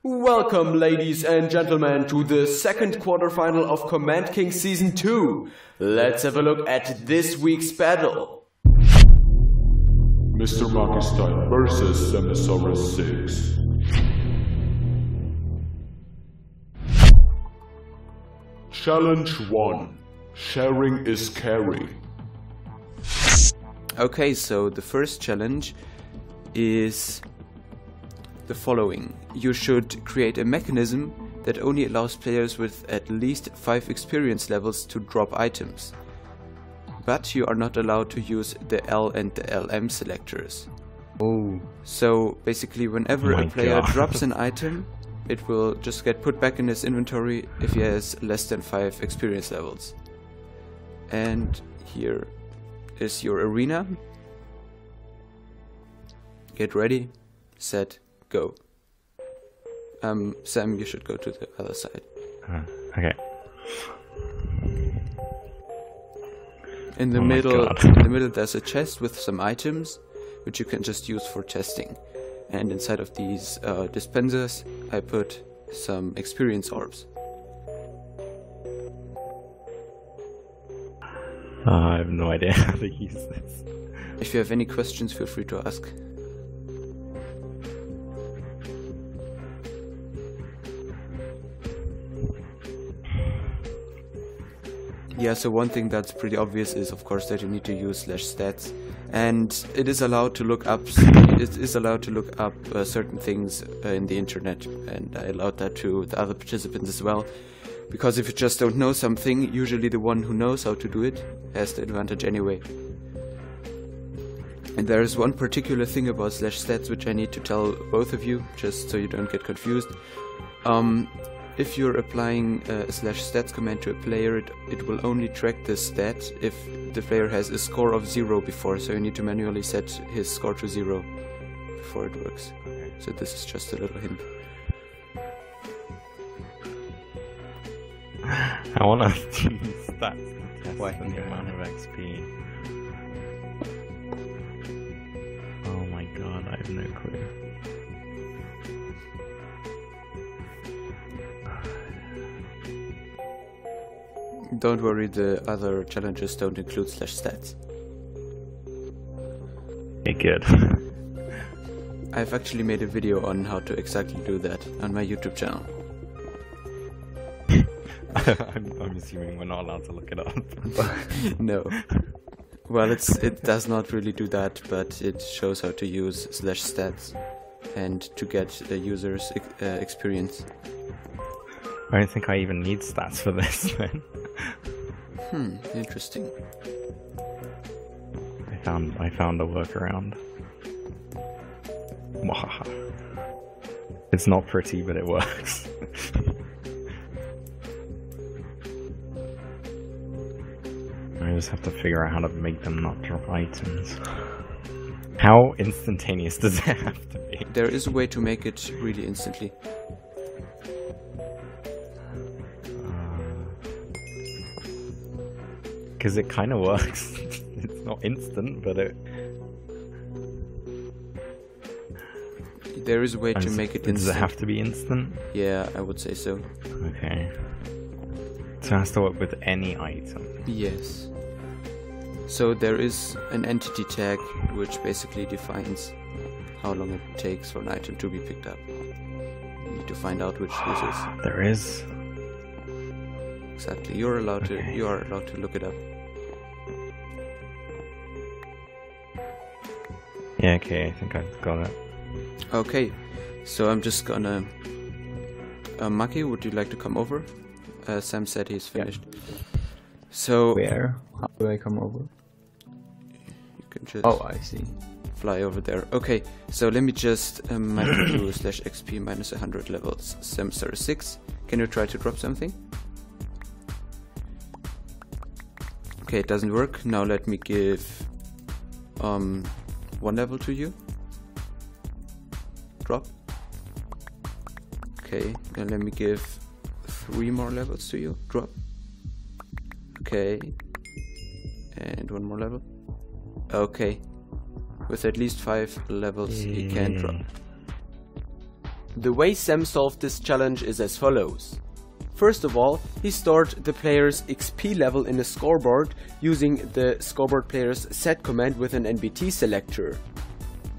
Welcome, ladies and gentlemen, to the second quarterfinal of CommandKing Season 2. Let's have a look at this week's battle. Mr. McMakistein versus samasaurus6. Challenge 1. Sharing is caring. Okay, so the first challenge is the following. You should create a mechanism that only allows players with at least 5 experience levels to drop items. But you are not allowed to use the L and the LM selectors. Oh. So basically whenever Oh a player God. drops an item, it will just get put back in his inventory if he has less than 5 experience levels. And here is your arena. Get ready, set, go. Sam, you should go to the other side. Okay. In the Oh my middle, God. in the middle, there's a chest with some items, which you can just use for testing. And inside of these dispensers, I put some experience orbs. I have no idea how to use this. If you have any questions, feel free to ask. Yeah, so one thing that's pretty obvious is, of course, that you need to use /stats, and it is allowed to look up. Certain things in the internet, and I allowed that to the other participants as well. Because if you just don't know something, usually the one who knows how to do it has the advantage anyway. And there is one particular thing about /stats which I need to tell both of you, just so you don't get confused. If you're applying a /stats command to a player, it will only track the stat if the player has a score of 0 before, so you need to manually set his score to 0 before it works. So this is just a little hint. I want to use stats to test the amount of XP. Oh my god, I have no clue. Don't worry, the other challenges don't include /stats. Okay, good. I've actually made a video on how to exactly do that on my YouTube channel. I'm assuming we're not allowed to look it up. No. Well, it does not really do that, but it shows how to use /stats and to get the user's experience. I don't think I even need stats for this then. Interesting. I found a workaround. Wahaha. It's not pretty, but it works. I just have to figure out how to make them not drop items. How instantaneous does it have to be? There is a way to make it really instantly. Because it kind of works. It's not instant, but it... There is a way to make it instant. Does it have to be instant? Yeah, I would say so. Okay. So it has to work with any item. Yes. So there is an entity tag which basically defines how long it takes for an item to be picked up. You need to find out which this is. There is. Exactly. You are allowed to look it up. Yeah, okay, I think I've got it. Okay. So I'm just gonna Maki, would you like to come over? Sam said he's finished. Yeah. So Where? How do I come over? You can just I see. fly over there. Okay, so let me just micro do /xp minus 100 levels samasaurus6. Can you try to drop something? Okay, it doesn't work. Now let me give 1 level to you. Drop. Okay, now let me give 3 more levels to you. Drop. Okay. And 1 more level. Okay. With at least 5 levels, he can drop. The way Sam solved this challenge is as follows. First of all, he stored the player's XP level in a scoreboard using the scoreboard player's set command with an NBT selector.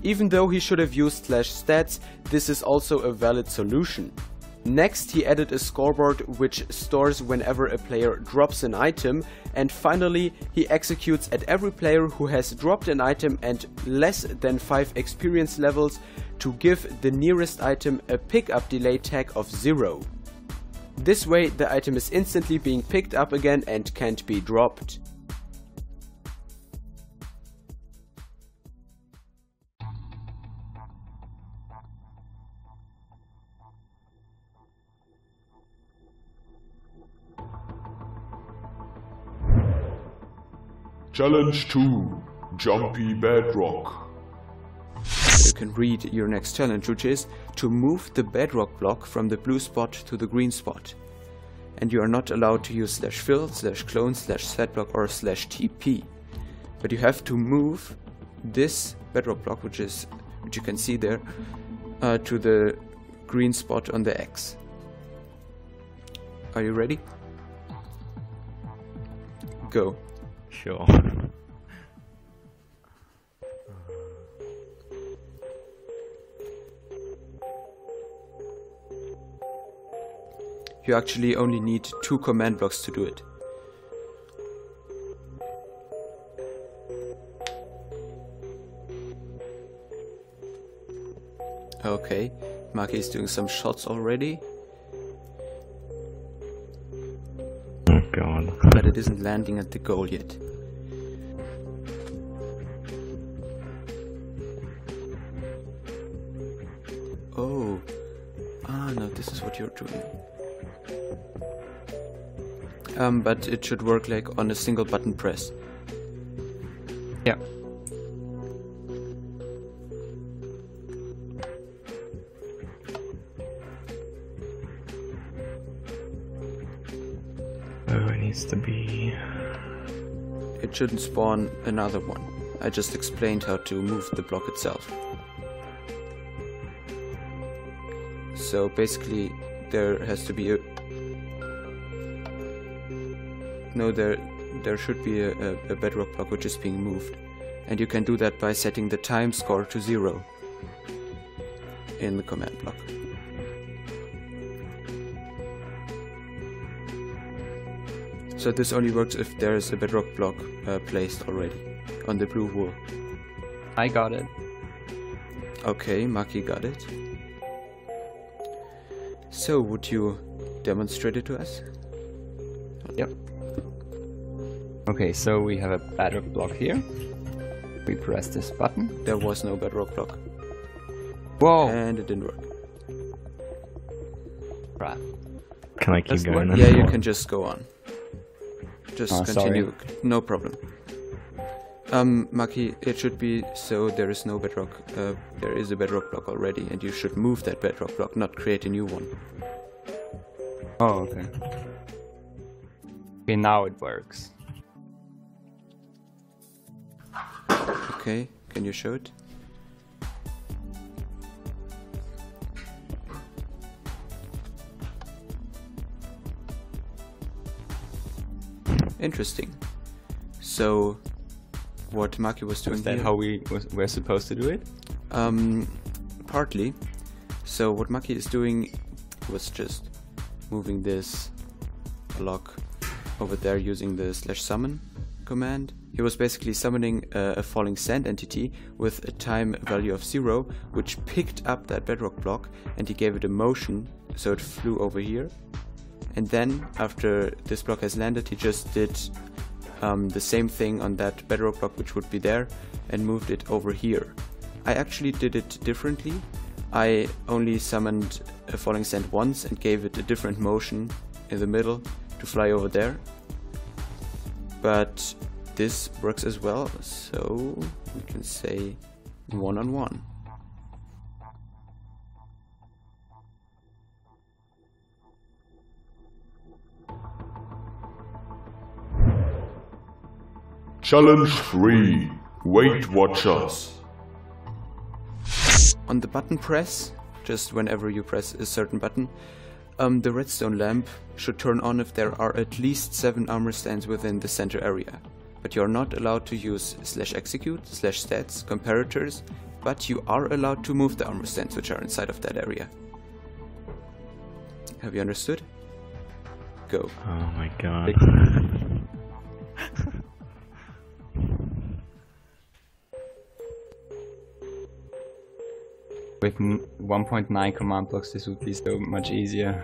Even though he should have used /stats, this is also a valid solution. Next, he added a scoreboard which stores whenever a player drops an item, and finally he executes at every player who has dropped an item and less than 5 experience levels to give the nearest item a pickup delay tag of 0. This way the item is instantly being picked up again and can't be dropped. Challenge 2. Jumpy Bedrock. You can read your next challenge, which is to move the bedrock block from the blue spot to the green spot. And you are not allowed to use /fill, /clone, /setblock or /TP. But you have to move this bedrock block, which you can see there, to the green spot on the X. Are you ready? Go. Sure. You actually only need 2 command blocks to do it. Okay, Maki is doing some shots already. Oh god. But it isn't landing at the goal yet. Oh. Ah, no, this is what you're doing. But it should work like on a single button press. Yeah. Oh, it needs to be... It shouldn't spawn another one. I just explained how to move the block itself. So basically there has to be a... No, there should be a bedrock block which is being moved. And you can do that by setting the time score to 0 in the command block. So this only works if there is a bedrock block placed already on the blue wall. I got it. Okay, Maki got it. So would you demonstrate it to us? Yep. Okay, so we have a bedrock block here. We press this button. There was no bedrock block. Whoa! And it didn't work. Crap. Can I keep That's going what- then? Yeah, you can just go on. Just continue. No problem. Maki, it should be so there is no bedrock. There is a bedrock block already, and you should move that bedrock block, not create a new one. Oh, okay. Okay, now it works. Okay, can you show it? Interesting. So, what Maki was doing Is that here... how we're supposed to do it? Partly. So what Maki is doing was just moving this block over there using the /summon command. He was basically summoning a falling sand entity with a time value of 0, which picked up that bedrock block, and he gave it a motion, so it flew over here. And then, after this block has landed, he just did the same thing on that bedrock block which would be there, and moved it over here. I actually did it differently. I only summoned a falling sand once and gave it a different motion in the middle to fly over there. But this works as well, so we can say 1-on-1. Challenge 3. Weight Watchers. On the button press, just whenever you press a certain button. The redstone lamp should turn on if there are at least 7 armor stands within the center area. But you're not allowed to use /execute, /stats, comparators, but you are allowed to move the armor stands which are inside of that area. Have you understood? Go. Oh my god. With 1.9 command blocks, this would be so much easier.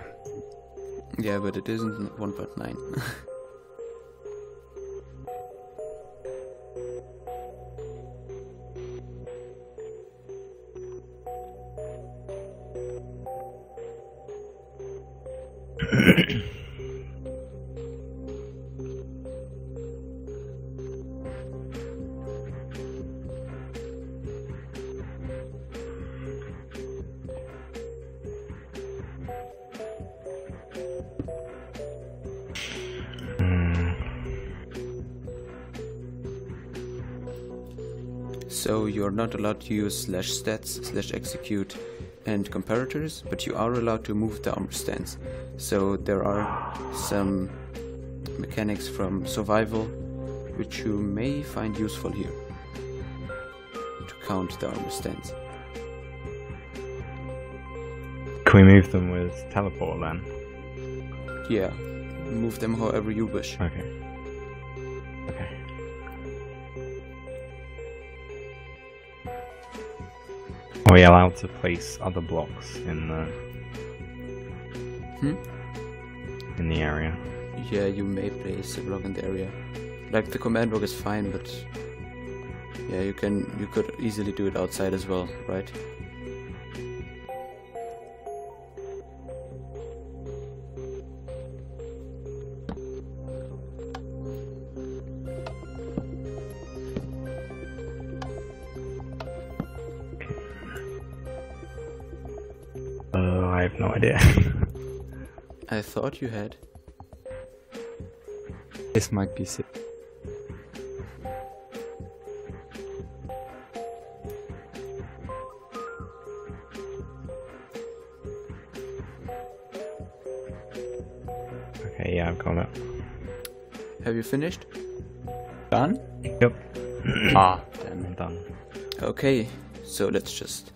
Yeah, but it isn't 1.9. So you're not allowed to use /stats, /execute and comparators, but you are allowed to move the armor stands. So there are some mechanics from survival which you may find useful here to count the armor stands. Can we move them with teleport then? Yeah, move them however you wish. Okay. Okay. Are we allowed to place other blocks in the in the area? Yeah, you may place a block in the area. Like the command block is fine, but yeah, you could easily do it outside as well, right? I have no idea. I thought you had. This might be sick. Okay, yeah, I've got it. Have you finished? Done? Yep. Ah, damn I'm it. done. Okay, so let's just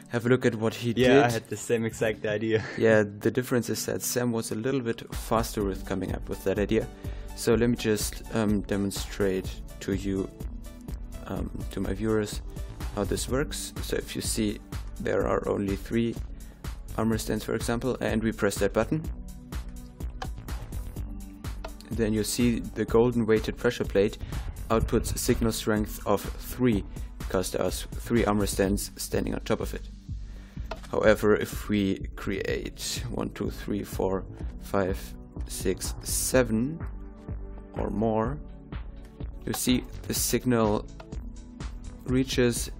have a look at what he did. Yeah, I had the same exact idea. Yeah, the difference is that Sam was a little bit faster with coming up with that idea. So let me just demonstrate to you, to my viewers, how this works. So if you see, there are only 3 armor stands, for example, and we press that button. And then you see the golden weighted pressure plate outputs a signal strength of 3, because there are 3 armor stands standing on top of it. However, if we create 1, 2, 3, 4, 5, 6, 7 or more, you see the signal reaches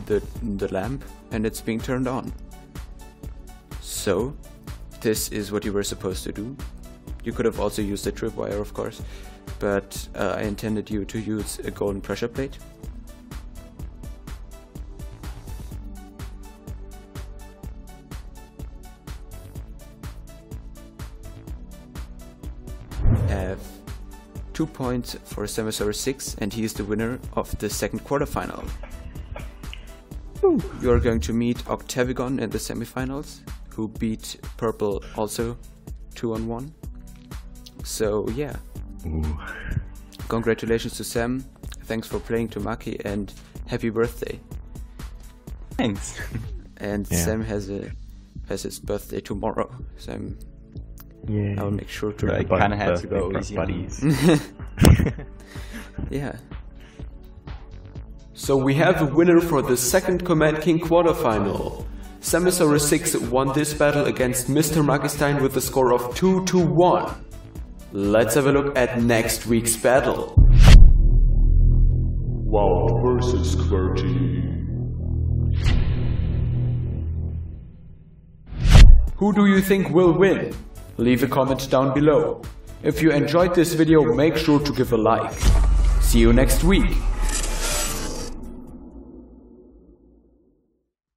the lamp and it's being turned on. So this is what you were supposed to do. You could have also used a tripwire, of course, but I intended you to use a golden pressure plate. Have 2 points for samasaurus6, and he is the winner of the second quarterfinal. You are going to meet Octavigon in the semifinals, who beat Purple also 2-on-1. So yeah. Ooh. Congratulations to Sam, thanks for playing to Maki, and happy birthday. Thanks. And Yeah. Sam has his birthday tomorrow, so Yeah. I'll make sure to. I kind of had to go easy on him. buddies. Yeah. So we have a winner for the second CommandKing Quarterfinal. samasaurus6 won this battle against Mr. McMakistein with a score of 2-1. Let's have a look at next week's battle. Wild versus QWERTY. Who do you think will win? Leave a comment down below. If you enjoyed this video, make sure to give a like. See you next week.